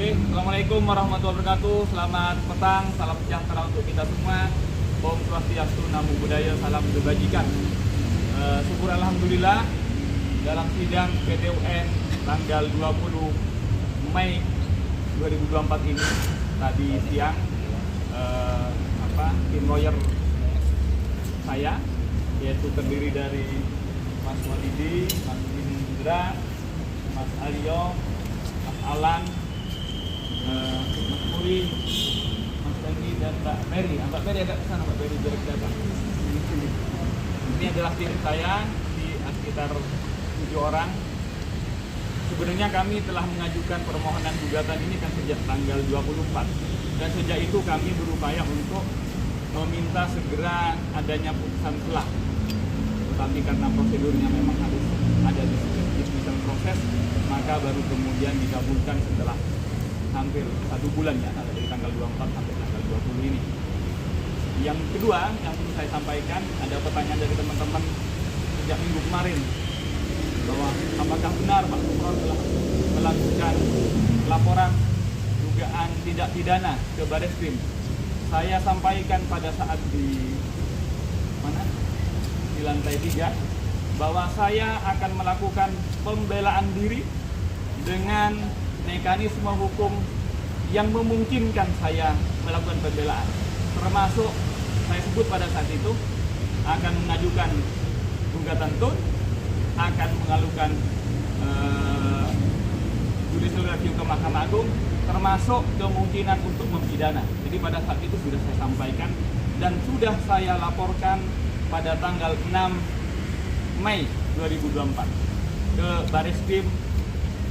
Oke, Assalamualaikum warahmatullahi wabarakatuh. Selamat petang, salam sejahtera untuk kita semua. Om Swastiastu, Namo Buddhaya, salam kebajikan. Syukur alhamdulillah dalam sidang PT UN tanggal 20 Mei 2024 ini tadi siang tim lawyer saya yaitu terdiri dari Mas Walidi, Mas Indra, Mas Aryo, Mas Alan, Mas Puri, Mas Tenggi dan Mbak Mary. Mbak Mary agak kesana, Mbak Mary biar datang. Ini adalah tim saya di sekitar 7 orang. Sebenarnya kami telah mengajukan permohonan gugatan ini kan sejak tanggal 24 dan sejak itu kami berupaya untuk meminta segera adanya putusan selah. Tetapi karena prosedurnya memang harus ada di dismissal proses, maka baru kemudian dikabulkan setelah hampir 1 bulan ya, dari tanggal 24 sampai tanggal 20 ini. Yang kedua yang perlu saya sampaikan, ada pertanyaan dari teman-teman sejak minggu kemarin bahwa apakah benar Pak Gufron telah melakukan laporan dugaan tindak pidana ke Bareskrim. Saya sampaikan pada saat di lantai 3 bahwa saya akan melakukan pembelaan diri dengan mekanisme hukum yang memungkinkan saya melakukan pembelaan, termasuk saya sebut pada saat itu akan mengajukan gugatan TUN, akan mengajukan judicial review ke Mahkamah Agung, termasuk kemungkinan untuk mempidana. Jadi pada saat itu sudah saya sampaikan dan sudah saya laporkan pada tanggal 6 Mei 2024 ke Bareskrim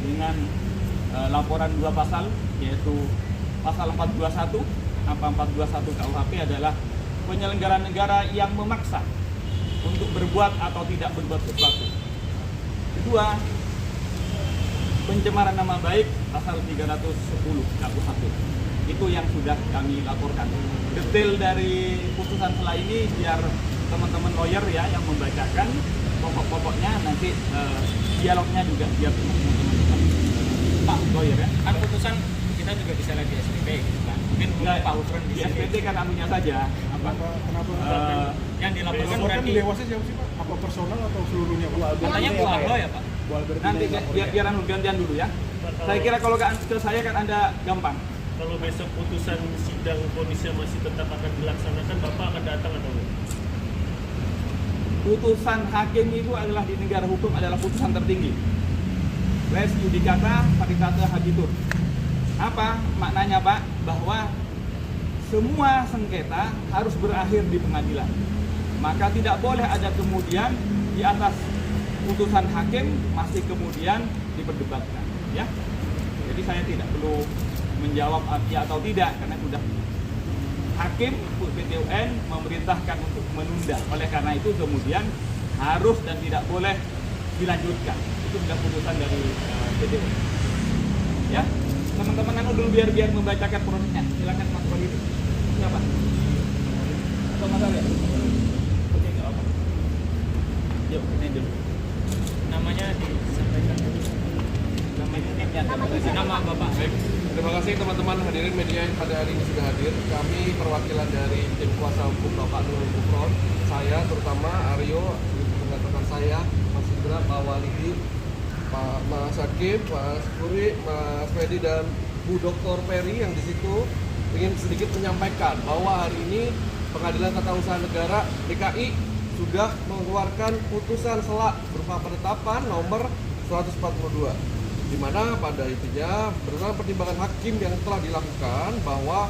dengan laporan 2 pasal, yaitu pasal 421. Apa 421 KUHP adalah penyelenggara negara yang memaksa untuk berbuat atau tidak berbuat sesuatu. Kedua, pencemaran nama baik pasal 310 KUHP. Itu yang sudah kami laporkan. Detail dari putusan selah ini biar teman-teman lawyer ya yang membacakan pokok-pokoknya, nanti dialognya juga biar teman-teman Pak lawyer ya. Kan putusan kita juga bisa lihat di SPP gitu kan. Mungkin Pak Gufron di SPP kan anunya saja. Kenapa? Yang dilaporkan berarti dewasnya siapa sih Pak? Apa personal atau seluruhnya Pak? katanya Bu Arlo ya Pak. Nanti biar gantian dulu ya. Saya kira kalau ke saya kan Anda gampang. Kalau besok putusan sidang vonisnya masih tetap akan dilaksanakan, Bapak akan datang atau enggak? Putusan hakim itu adalah di negara hukum adalah putusan tertinggi. Res judicata paritate habitur. Apa maknanya Pak? Bahwa semua sengketa harus berakhir di pengadilan. Maka tidak boleh ada kemudian di atas putusan hakim masih kemudian diperdebatkan, ya. Jadi saya tidak perlu menjawab ya atau tidak karena sudah hakim PT UN memerintahkan untuk menunda. Oleh karena itu kemudian harus dan tidak boleh dilanjutkan. Itu sudah putusan dari PT UN. Ya, teman-teman anu dulu biar membacakan prosesnya. Silakan Mas Wali. Siapa? Atau Mas Arya? Oke, nggak apa. Yuk, ini dulu. Namanya disampaikan dulu. Nama Bapak. Baik, terima kasih teman-teman hadirin media yang pada hari ini sudah hadir. Kami perwakilan dari tim kuasa hukum Bapak Nurul Gufron, saya terutama Aryo, rekan saya, Mas Indra, Pak Walidi, Pak Mas Hakim, Mas Puri, Mas Fedi dan Bu Dr. Peri yang di situ ingin sedikit menyampaikan bahwa hari ini Pengadilan Tata Usaha Negara DKI sudah mengeluarkan putusan selah berupa penetapan nomor 142, di mana pada intinya berdasarkan pertimbangan hakim yang telah dilakukan bahwa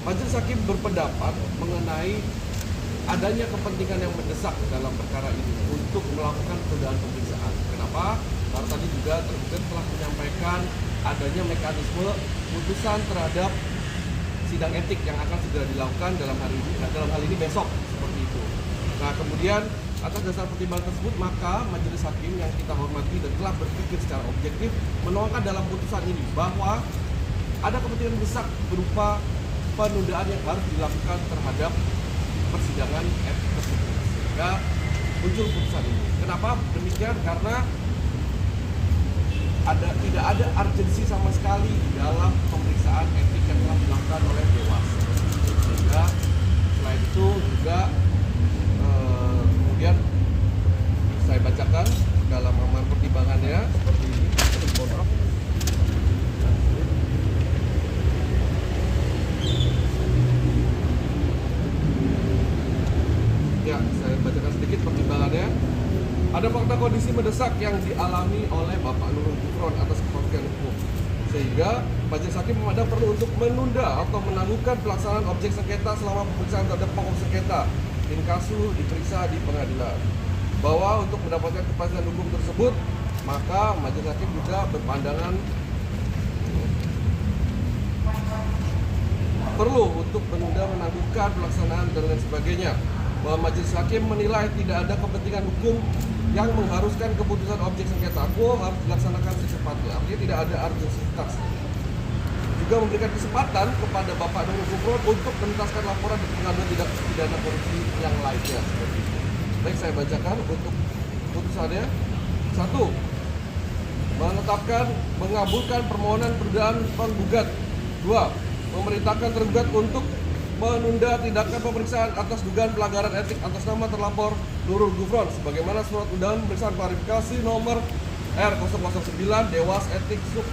majelis hakim berpendapat mengenai adanya kepentingan yang mendesak dalam perkara ini untuk melakukan penundaan pemeriksaan. Kenapa? Karena tadi juga tergugat telah menyampaikan adanya mekanisme putusan terhadap sidang etik yang akan segera dilakukan dalam hal ini besok seperti itu. Nah, kemudian atas dasar pertimbangan tersebut maka majelis hakim yang kita hormati dan telah berpikir secara objektif menuangkan dalam putusan ini bahwa ada kepentingan besar berupa penundaan yang harus dilakukan terhadap persidangan etik tersebut, sehingga muncul putusan ini. Kenapa demikian? Karena tidak ada urgensi sama sekali dalam mendesak yang dialami oleh Bapak Nurul Gufron atas kepastian hukum. Sehingga majelis hakim memandang perlu untuk menunda atau menangguhkan pelaksanaan objek sengketa selama pemeriksaan terhadap pokok sengketa inkasu diperiksa di pengadilan. Bahwa untuk mendapatkan kepastian hukum tersebut, maka majelis hakim juga berpandangan perlu untuk menunda menangguhkan pelaksanaan dan lain sebagainya. Bahwa majelis hakim menilai tidak ada kepentingan hukum yang mengharuskan keputusan objek sengketa akuo harus dilaksanakan secepatnya. Artinya tidak ada urgensitas. Juga memberikan kesempatan kepada Bapak Nurul Gufron untuk menuntaskan laporan di pengadilan tindak pidana korupsi yang lainnya. Seperti itu. Baik, saya bacakan untuk putusannya. 1. Menetapkan mengabulkan permohonan penundaan penggugat. 2. Memerintahkan tergugat untuk menunda tindakan pemeriksaan atas dugaan pelanggaran etik atas nama terlapor Nurul Gufron sebagaimana surat undangan pemeriksaan klarifikasi nomor R009 Dewas Etik Sub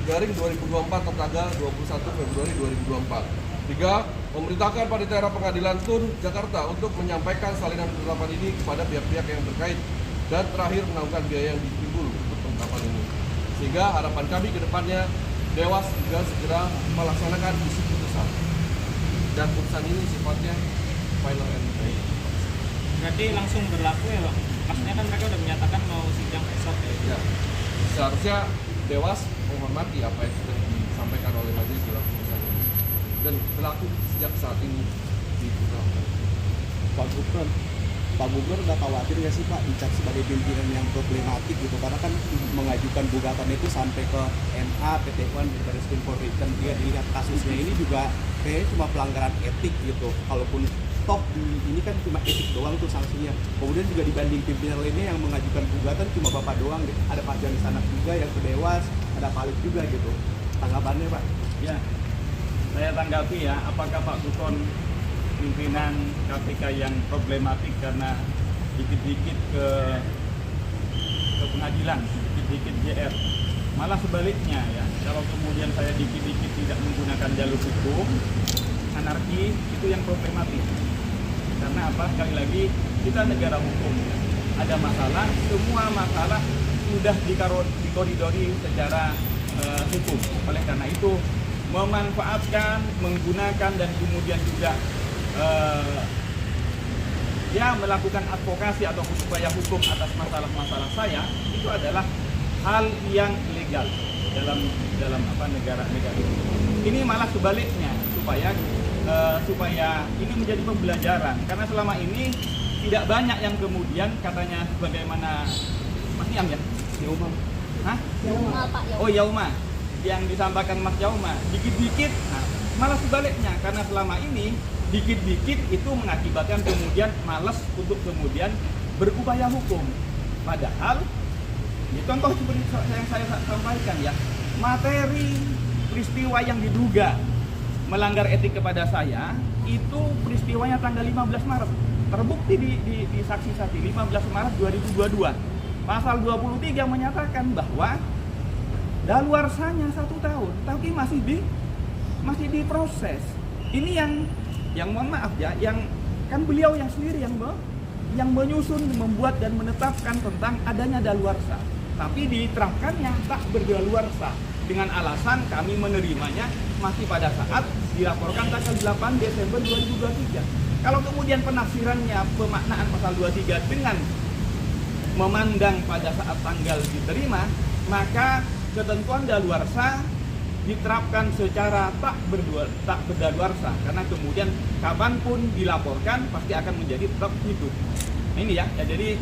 02/2024 tertanggal 21 Februari 2024. 3. Memerintahkan Panitera Pengadilan Tun Jakarta untuk menyampaikan salinan penetapan ini kepada pihak-pihak yang terkait. Dan terakhir menangguhkan biaya yang ditimbul untuk penetapan ini. Sehingga harapan kami ke depannya Dewas juga segera melaksanakan isi putusan. Dan putusan ini sifatnya final and binding. Berarti langsung berlaku ya Bang? Maksudnya kan mereka udah menyatakan mau sidang esok ya? Ya, seharusnya Dewas menghormati apa yang sudah disampaikan oleh majelis dalam putusan ini dan berlaku sejak saat ini diterapkan. Pak Gubernur udah khawatir nggak sih Pak dicap sebagai pimpinan yang problematik gitu, karena kan mengajukan gugatan itu sampai ke MA, PT UN, Baris Krim Polri, dan dia dilihat kasusnya ini juga kayaknya cuma pelanggaran etik gitu. Kalaupun top ini kan cuma etik doang tuh sanksinya. Kemudian juga dibanding pimpinan lainnya yang mengajukan gugatan cuma Bapak doang, ada Pak Jani Sanak juga yang ke Dewas, ada Pak Alif juga gitu. Tanggapannya Pak? Ya, saya tanggapi ya, apakah Pak Gufron pimpinan KPK yang problematik karena dikit-dikit ke pengadilan, dikit-dikit JR. Malah sebaliknya ya, kalau kemudian saya dikit-dikit tidak menggunakan jalur hukum, anarki, itu yang problematik. Karena apa? Sekali lagi, kita negara hukum. Ada masalah, semua masalah sudah dikoridori secara hukum. Oleh karena itu, memanfaatkan, menggunakan, dan kemudian juga melakukan advokasi atau upaya hukum atas masalah-masalah saya, itu adalah hal yang ilegal dalam negara ini. Ini malah sebaliknya supaya ini menjadi pembelajaran, karena selama ini tidak banyak yang kemudian katanya sebagaimana Mas Niam ya? Yauma. Hah? Yauma, Pak Yauma. Oh Yauma, yang disampaikan Mas Yauma, dikit-dikit. Nah, malah sebaliknya, karena selama ini dikit-dikit itu mengakibatkan kemudian malas untuk kemudian berupaya hukum. Padahal, ya, contoh seperti yang saya sampaikan ya, materi peristiwa yang diduga melanggar etik kepada saya, itu peristiwanya tanggal 15 Maret. Terbukti di saksi-saksi 15 Maret 2022. Pasal 23 menyatakan bahwa daluarsanya 1 tahun, tapi masih diproses. Ini yang mohon maaf ya, yang kan beliau yang sendiri yang menyusun, membuat dan menetapkan tentang adanya daluarsa. Tapi diterapkannya tak berdaluarsa dengan alasan kami menerimanya masih pada saat dilaporkan tanggal 8 Desember 2023. Kalau kemudian penafsirannya pemaknaan pasal 23 dengan memandang pada saat tanggal diterima, maka ketentuan daluarsa diterapkan secara tak berdaluarsa, karena kemudian kapanpun dilaporkan pasti akan menjadi tetap hidup. Nah, ini ya jadi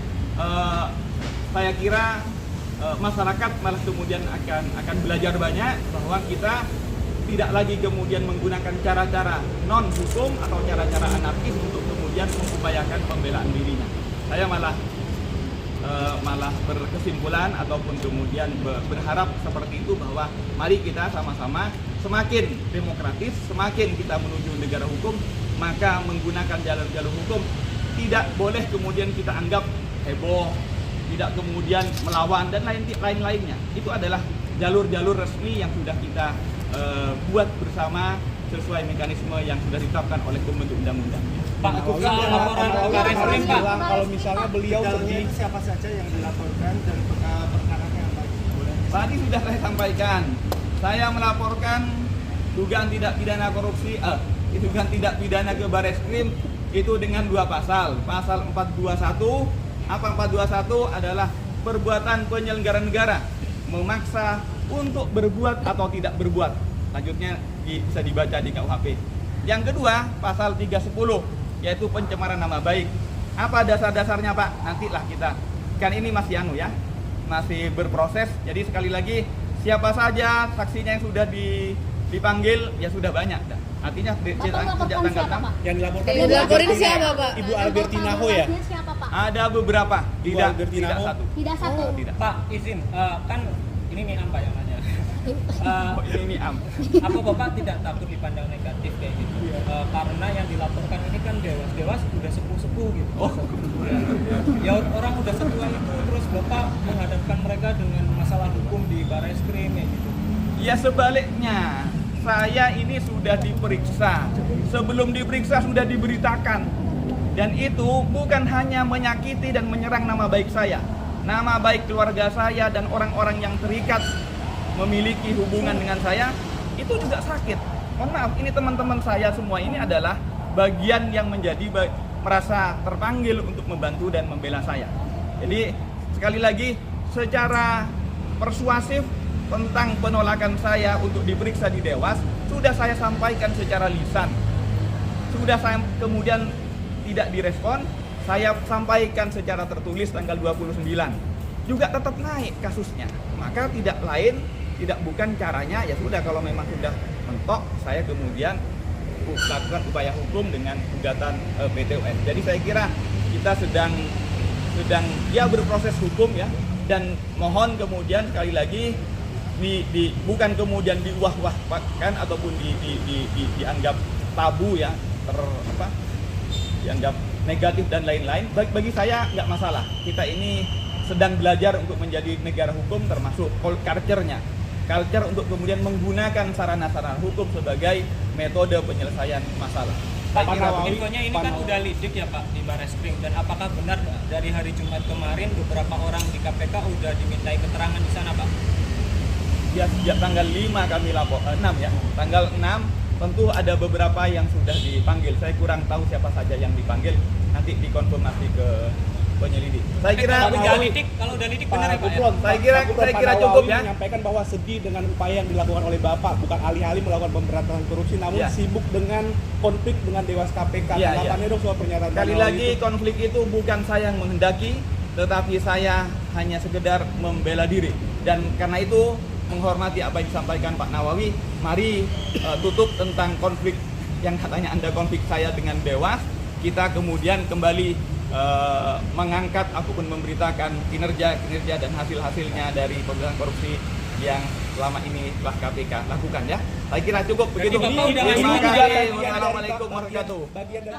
saya kira masyarakat malah kemudian akan belajar banyak bahwa kita tidak lagi kemudian menggunakan cara-cara non hukum atau cara-cara anarkis untuk kemudian mengupayakan pembelaan dirinya. Saya malah berkesimpulan ataupun kemudian berharap seperti itu, bahwa mari kita sama-sama semakin demokratis, semakin kita menuju negara hukum, maka menggunakan jalur-jalur hukum tidak boleh kemudian kita anggap heboh, tidak kemudian melawan dan lain-lainnya. Itu adalah jalur-jalur resmi yang sudah kita buat bersama sesuai mekanisme yang sudah ditetapkan oleh pembentuk undang-undang. Pak, soal laporan ke Baris Krim, Pak. Kalau misalnya beliau sedih, siapa saja yang dilaporkan dan perkaranya apa? Tadi sudah saya sampaikan, saya melaporkan dugaan tidak pidana korupsi, dugaan tidak pidana ke Baris Krim itu dengan 2 pasal. Pasal 421, apa 421 adalah perbuatan penyelenggara negara memaksa untuk berbuat atau tidak berbuat. Lanjutnya bisa dibaca di KUHP. Yang kedua, pasal 310 yaitu pencemaran nama baik. Apa dasar-dasarnya, Pak? Nantilah kita. Kan ini masih masih berproses. Jadi sekali lagi, siapa saja saksinya yang sudah dipanggil ya sudah banyak. Artinya sejak tanggal 6 yang dilaporkan Yang dilaporin siapa, Pak? Ibu Albertina Ho ya? Siapa, Pak? ada beberapa, tidak Albertina Ho. satu. Tidak satu. Tidak. Pak, izin, kan ini nih apa yang nanya? Oh, ini am. Apa Bapak tidak takut dipandang negatif kayak gitu? Karena yang dilaporkan ini kan dewas udah sepuh-sepuh gitu. Oh. Ya orang udah setua itu terus Bapak menghadapkan mereka dengan masalah hukum di Baris Krim ya gitu. Ya sebaliknya, saya ini sudah diperiksa. Sebelum diperiksa sudah diberitakan. Dan itu bukan hanya menyakiti dan menyerang nama baik saya. Nama baik keluarga saya dan orang-orang yang terikat memiliki hubungan dengan saya, itu juga sakit. Mohon maaf, ini teman-teman saya semua ini adalah bagian yang merasa terpanggil untuk membantu dan membela saya. Jadi sekali lagi, secara persuasif tentang penolakan saya untuk diperiksa di Dewas sudah saya sampaikan secara lisan. Sudah saya kemudian tidak direspon, saya sampaikan secara tertulis tanggal 29. Juga tetap naik kasusnya. Maka tidak bukan caranya, ya sudah kalau memang sudah mentok, saya kemudian lakukan upaya hukum dengan gugatan PT UN. Jadi saya kira kita sedang berproses hukum ya, dan mohon kemudian sekali lagi bukan kemudian diwah-wahkan ataupun dianggap tabu ya, dianggap negatif dan lain-lain. Bagi saya nggak masalah. Kita ini sedang belajar untuk menjadi negara hukum, termasuk culture untuk kemudian menggunakan sarana-sarana hukum sebagai metode penyelesaian masalah. Pak, infonya ini kan udah lidik ya Pak di Baris Krim, dan apakah benar dari hari Jumat kemarin beberapa orang di KPK udah dimintai keterangan di sana Pak? Ya sejak tanggal 5 kami lapor, 6 ya, tanggal 6 tentu ada beberapa yang sudah dipanggil. Saya kurang tahu siapa saja yang dipanggil, nanti dikonfirmasi ke penyelidik. Saya kira kalau udah lidik benar ya Pak ya? Saya kira cukup ya. Menyampaikan bahwa sedih dengan upaya yang dilakukan oleh Bapak, bukan alih-alih melakukan pemberantasan korupsi, namun Ya. sibuk dengan konflik dengan Dewas KPK. Ya, Tanggapannya dong soal pernyataan Sekali Pak lagi, itu. konflik itu bukan saya yang menghendaki, tetapi saya hanya sekedar membela diri. Dan karena itu, menghormati apa yang disampaikan Pak Nawawi, mari tutup tentang konflik yang katanya Anda konflik saya dengan Dewas. Kita kemudian kembali mengangkat ataupun memberitakan kinerja dan hasil-hasilnya dari pemberantasan korupsi yang selama ini telah KPK lakukan ya. Saya kira cukup begitu. Bapak udah Terima ngasih kasih. Wassalamualaikum warahmatullahi wabarakatuh. Bagian dari